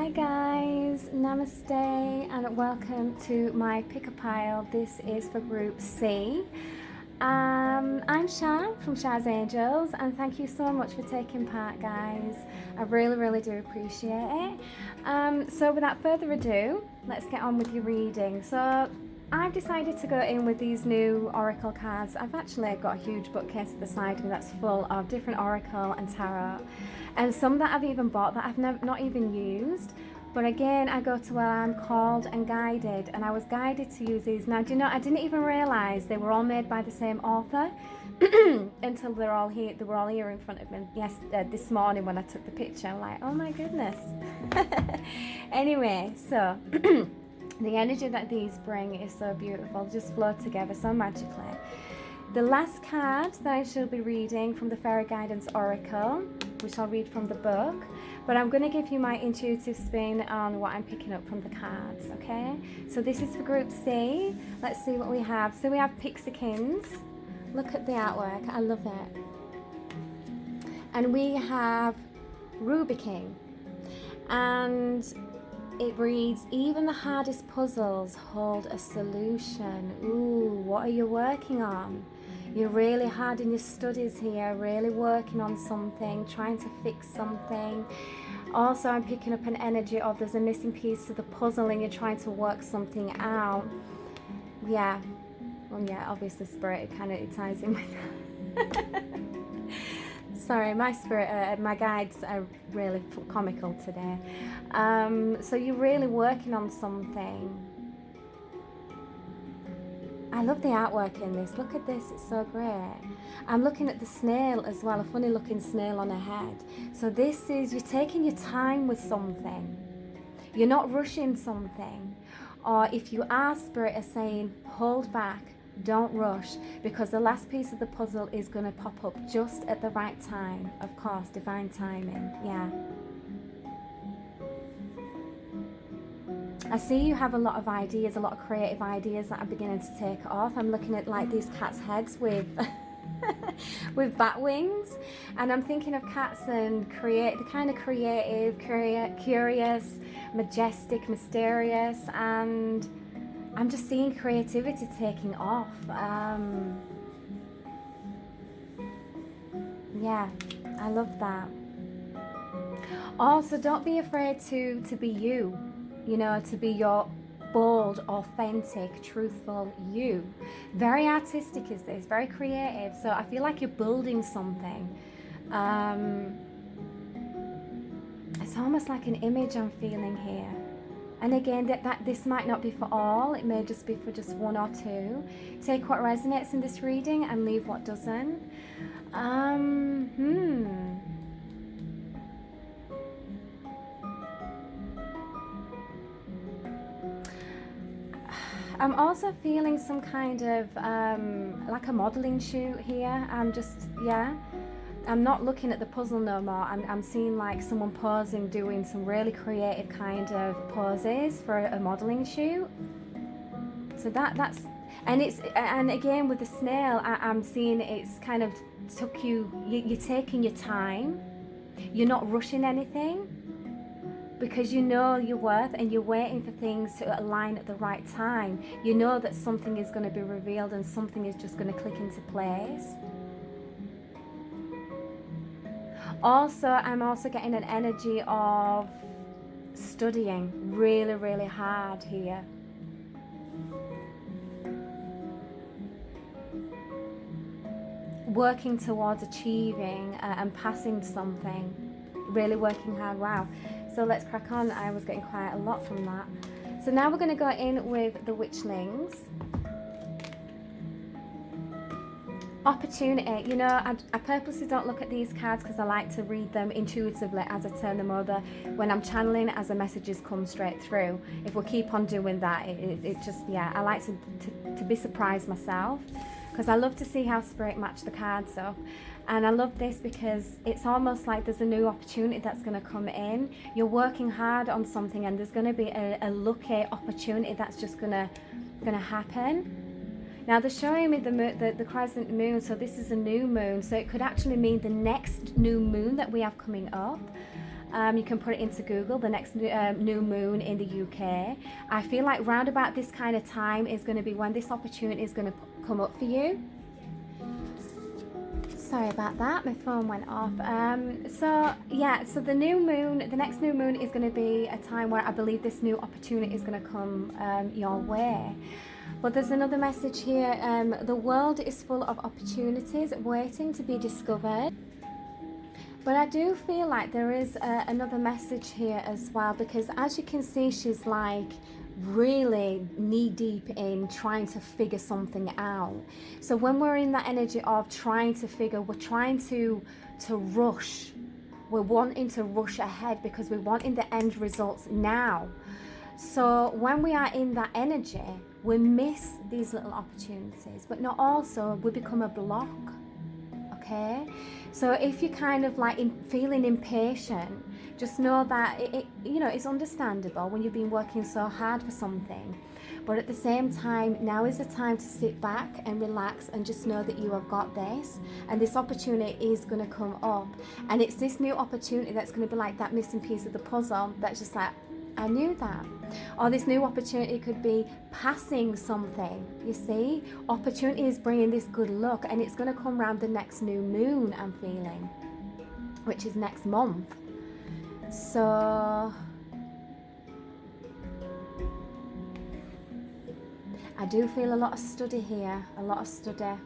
Hi guys, namaste and welcome to my pick-a-pile. This is for group C. I'm Char from Char's Angels and thank you so much for taking part, guys. I really do appreciate it. So without further ado, let's get on with your reading. So I've decided to go in with these new oracle cards. I've actually got a huge bookcase at the side of me that's full of different oracle and tarot, and some that I've even bought that I've not even used. But again, I go to where I'm called and guided, and I was guided to use these. Now, do you know, I didn't even realise they were all made by the same author until they were all here in front of me. Yes, this morning when I took the picture, I'm like, oh my goodness. Anyway, so the energy that these bring is so beautiful, just flow together so magically. The last card that I shall be reading from the Fairy Guidance Oracle, which I'll read from the book, but I'm going to give you my intuitive spin on what I'm picking up from the cards, okay? So this is for Group C. Let's see what we have. So we have Pixikins. Look at the artwork. I love it. And we have Ruby King. And it reads, even the hardest puzzles hold a solution. Ooh, what are you working on? You're really hard in your studies here, really working on something, trying to fix something. Also, I'm picking up an energy of there's a missing piece to the puzzle and you're trying to work something out. Yeah, well, yeah, obviously spirit, it ties in with that. Sorry, my spirit, my guides are really comical today. So you're really working on something. I love the artwork in this. Look at this, it's so great. I'm looking at the snail as well, a funny looking snail on her head. So this is, you're taking your time with something. You're not rushing something. Or if you are, spirit is saying, hold back, don't rush, because the last piece of the puzzle is going to pop up just at the right time. Of course, divine timing, yeah. I see you have a lot of ideas, a lot of creative ideas that are beginning to take off. I'm looking at like these cats' heads with with bat wings, and I'm thinking of cats and the kind of creative, curious, majestic, mysterious, and I'm just seeing creativity taking off. Yeah, I love that. Also, don't be afraid to be you. You know, to be your bold, authentic, truthful you. Very artistic is this, very creative. So I feel like you're building something. It's almost like an image I'm feeling here. And again, that this might not be for all. It may just be for just one or two. Take what resonates in this reading and leave what doesn't. I'm also feeling some kind of like a modelling shoot here. I'm not looking at the puzzle no more. I'm seeing like someone posing, doing some really creative kind of poses for a modelling shoot. So and again with the snail, I'm seeing it's kind of you're taking your time. You're not rushing anything, because you know your worth and you're waiting for things to align at the right time. You know that something is going to be revealed and something is just going to click into place. Also, I'm also getting an energy of studying really hard here. Working towards achieving and passing something. Really working hard, wow. So let's crack on. I was getting quite a lot from that. So now we're going to go in with the Witchlings. Opportunity. You know, I purposely don't look at these cards because I like to read them intuitively as I turn them over when I'm channeling, as the messages come straight through. If we keep on doing that, it just, yeah, I like to be surprised myself, because I love to see how spirit match the cards up. And I love this because it's almost like there's a new opportunity that's going to come in. You're working hard on something and there's going to be a lucky opportunity that's just going to happen. Now they're showing me the crescent moon, so this is a new moon, so it could actually mean the next new moon that we have coming up. You can put it into Google, the next new moon in the UK. I feel like round about this kind of time is going to be when this opportunity is going to come up for you. Sorry about that, my phone went off. So the new moon, the next new moon is going to be a time where I believe this new opportunity is going to come your way. But there's another message here. The world is full of opportunities waiting to be discovered. But I do feel like there is another message here as well, because as you can see, she's like really knee deep in trying to figure something out. So when we're in that energy of trying to figure, we're trying to rush. We're wanting to rush ahead because we're wanting the end results now. So when we are in that energy, we miss these little opportunities, but not also we become a block. Okay, so if you're kind of like feeling impatient, just know that it's understandable when you've been working so hard for something, but at the same time, now is the time to sit back and relax and just know that you have got this, and this opportunity is going to come up, and it's this new opportunity that's going to be like that missing piece of the puzzle that's just like, I knew that. Or this new opportunity could be passing something, you see. Opportunity is bringing this good luck, and it's going to come around the next new moon, I'm feeling, which is next month. So I do feel a lot of study here, a lot of study.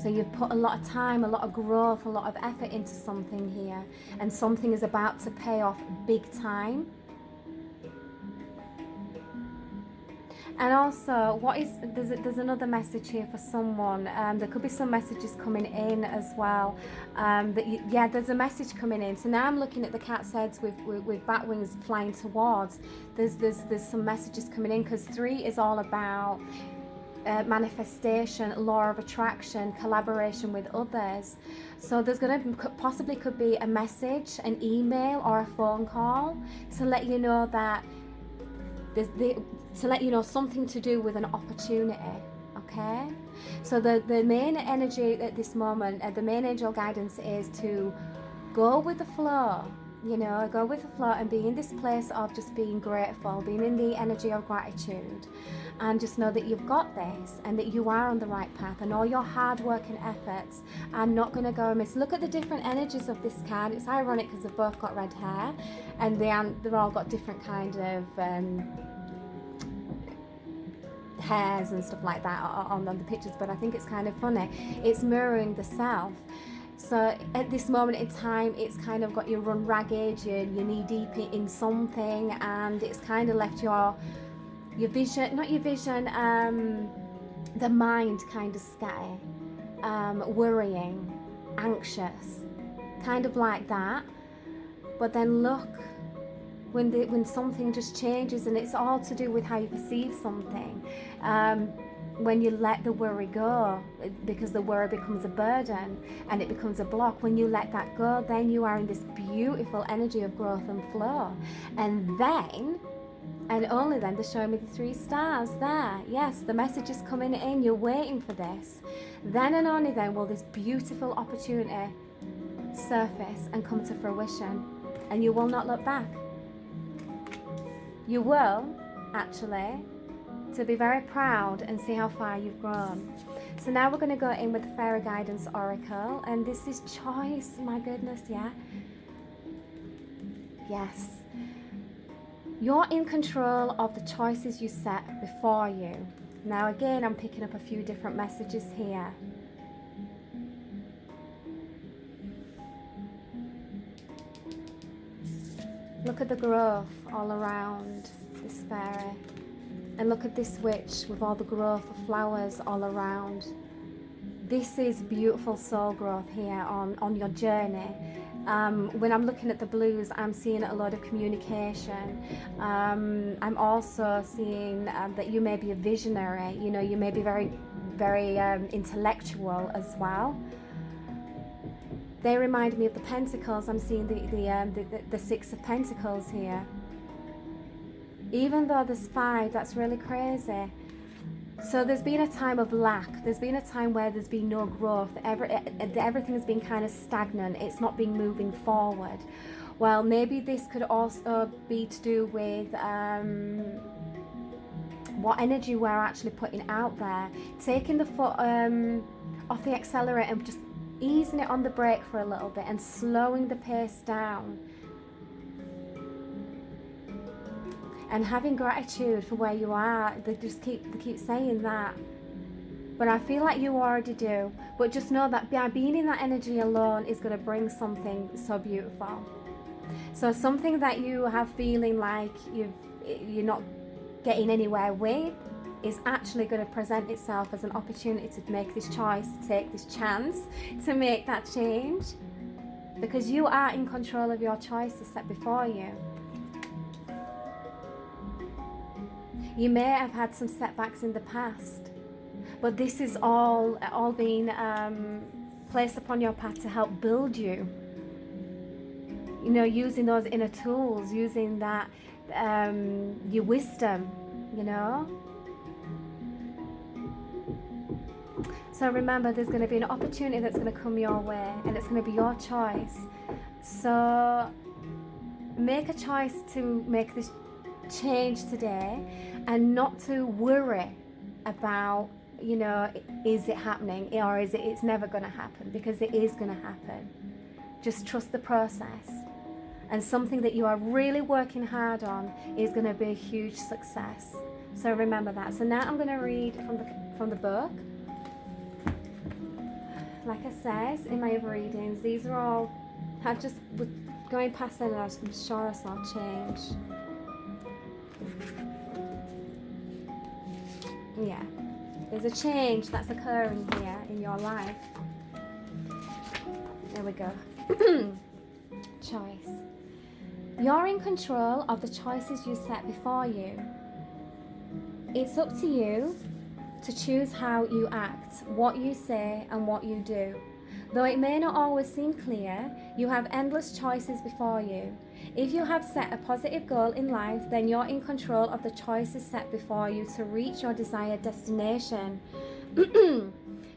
So you've put a lot of time, a lot of growth, a lot of effort into something here, and something is about to pay off big time. And also, there's another message here for someone. There could be some messages coming in as well. There's a message coming in. So now I'm looking at the cat's heads with bat wings flying towards. There's some messages coming in, because 3 is all about manifestation, law of attraction, collaboration with others. So there's going to possibly could be a message, an email, or a phone call to let you know that something to do with an opportunity. Okay, so the main energy at this moment, the main angel guidance is to go with the flow. Go with the flow and be in this place of just being grateful, being in the energy of gratitude, and just know that you've got this and that you are on the right path, and all your hard work and efforts are not going to go amiss. Look at the different energies of this card. It's ironic because they've both got red hair, and they've all got different kind of hairs and stuff like that on the pictures, but I think it's kind of funny. It's mirroring the self. So at this moment in time, it's kind of got you run ragged, you're knee deep in something, and it's kind of left your vision, not your vision, the mind kind of scatty, worrying, anxious, kind of like that. But then look, when something just changes, and it's all to do with how you perceive something. When you let the worry go, because the worry becomes a burden and it becomes a block, when you let that go, then you are in this beautiful energy of growth and flow. And then, and only then, they're showing me the 3 stars there. Yes, the message is coming in, you're waiting for this. Then and only then will this beautiful opportunity surface and come to fruition, and you will not look back. You will, actually, to be very proud and see how far you've grown. So now we're going to go in with the Fairy Guidance Oracle, and this is choice. My goodness, yeah. Yes. You're in control of the choices you set before you. Now again, I'm picking up a few different messages here. Look at the growth all around this fairy. And look at this witch with all the growth of flowers all around. This is beautiful soul growth here on your journey. When I'm looking at the blues, I'm seeing a lot of communication. I'm also seeing that you may be a visionary. You may be very, very intellectual as well. They remind me of the Pentacles. I'm seeing the 6 of Pentacles here. Even though there's 5, that's really crazy. So there's been a time of lack. There's been a time where there's been no growth. Everything has been kind of stagnant. It's not been moving forward. Well, maybe this could also be to do with what energy we're actually putting out there. Taking the foot off the accelerator and just easing it on the brake for a little bit and slowing the pace down. And having gratitude for where you are. They keep saying that. But I feel like you already do. But just know that by being in that energy alone is going to bring something so beautiful. So something that you have feeling like you're not getting anywhere with is actually going to present itself as an opportunity to make this choice, to take this chance, to make that change. Because you are in control of your choices set before you. You may have had some setbacks in the past, but this is all being placed upon your path to help build you. You know, using those inner tools, using that, your wisdom, you know. So remember, there's going to be an opportunity that's going to come your way, and it's going to be your choice. So make a choice to make this change today, and not to worry about, you know, is it happening or is it's never going to happen, because it is going to happen. Just trust the process, and something that you are really working hard on is going to be a huge success. So remember that. So now I'm going to read from the book. Like I said in my other readings, these are all, I've just going past them, and I'm sure I saw change. Yeah, there's a change that's occurring here in your life. There we go. Choice. You're in control of the choices you set before you. It's up to you to choose how you act, what you say, and what you do. Though it may not always seem clear, you have endless choices before you. If you have set a positive goal in life, then you're in control of the choices set before you to reach your desired destination.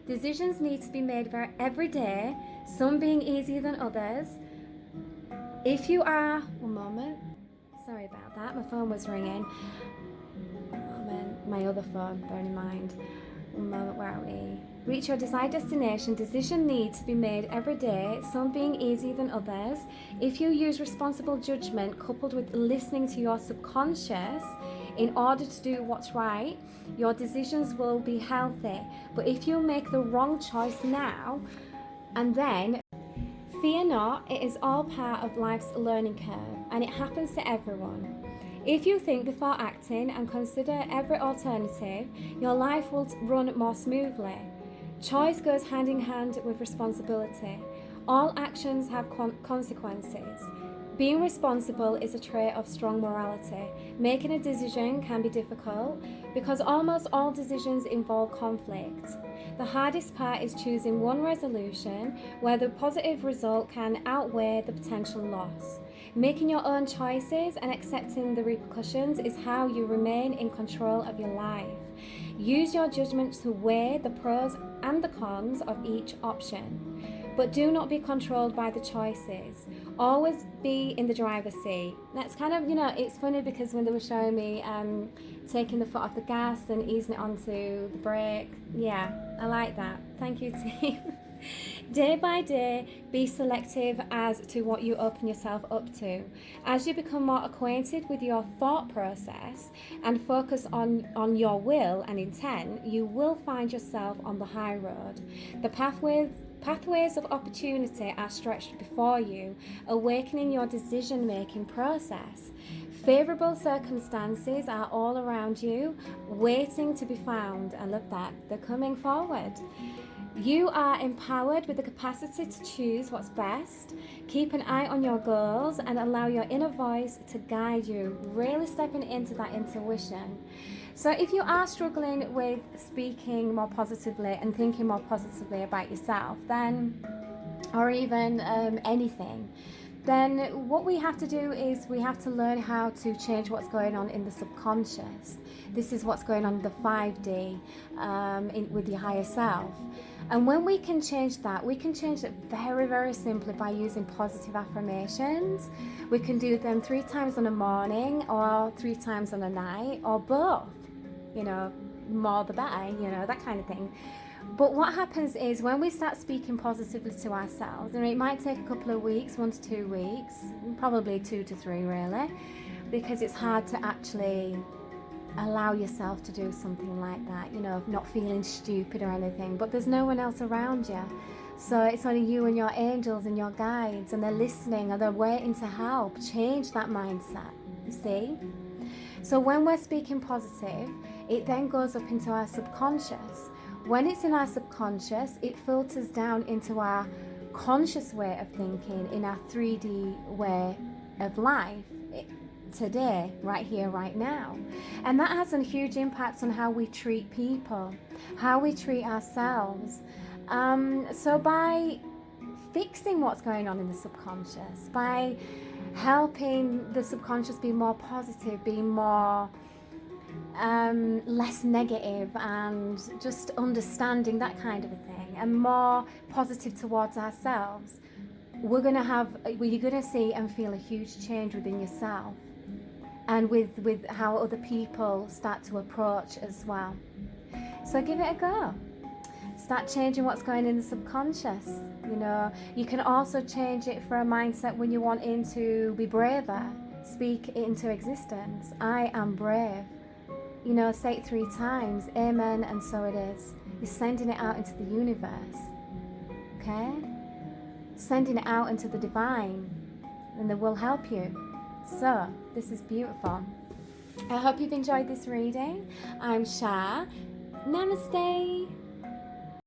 Decisions need to be made every day, some being easier than others. If you are... One moment. Sorry about that. My phone was ringing. My other phone, bear in mind. One moment, where are we? Reach your desired destination. Decisions need to be made every day, some being easier than others. If you use responsible judgment coupled with listening to your subconscious in order to do what's right, your decisions will be healthy. But if you make the wrong choice now and then, fear not, it is all part of life's learning curve, and it happens to everyone. If you think before acting and consider every alternative, your life will run more smoothly. Choice goes hand in hand with responsibility. All actions have consequences. Being responsible is a trait of strong morality. Making a decision can be difficult because almost all decisions involve conflict. The hardest part is choosing one resolution where the positive result can outweigh the potential loss. Making your own choices and accepting the repercussions is how you remain in control of your life. Use your judgment to weigh the pros and the cons of each option. But do not be controlled by the choices. Always be in the driver's seat. That's kind of, you know, it's funny because when they were showing me taking the foot off the gas and easing it onto the brake, yeah, I like that. Thank you, team. Day by day, be selective as to what you open yourself up to. As you become more acquainted with your thought process and focus on your will and intent, you will find yourself on the high road. The pathways of opportunity are stretched before you, awakening your decision-making process. Favorable circumstances are all around you, waiting to be found. I love that. They're coming forward. You are empowered with the capacity to choose what's best. Keep an eye on your goals and allow your inner voice to guide you, really stepping into that intuition. So if you are struggling with speaking more positively and thinking more positively about yourself, then, or even anything, then what we have to do is we have to learn how to change what's going on in the subconscious. This is what's going on in the 5D with your higher self. And when we can change that, we can change it very, very simply by using positive affirmations. We can do them 3 times in a morning or 3 times in a night or both, you know, more the better, you know, that kind of thing. But what happens is when we start speaking positively to ourselves, and it might take a couple of weeks, 1 to 2 weeks, probably 2 to 3 really, because it's hard to actually allow yourself to do something like that, you know, not feeling stupid or anything, but there's no one else around you. So it's only you and your angels and your guides, and they're listening and they're waiting to help change that mindset, you see? So when we're speaking positive, it then goes up into our subconscious. When it's in our subconscious, it filters down into our conscious way of thinking, in our 3D way of life, today, right here, right now. And that has a huge impact on how we treat people, how we treat ourselves. So by fixing what's going on in the subconscious, by helping the subconscious be more positive, be more less negative, and just understanding that kind of a thing, and more positive towards ourselves, you're going to see and feel a huge change within yourself, and with how other people start to approach as well. So give it a go. Start changing what's going in the subconscious. You know, you can also change it for a mindset when you're wanting to be braver. Speak it into existence. I am brave. You know, say it 3 times. Amen, and so it is. You're sending it out into the universe. Okay? Sending it out into the divine, and they will help you. So, this is beautiful. I hope you've enjoyed this reading. I'm Char. Namaste.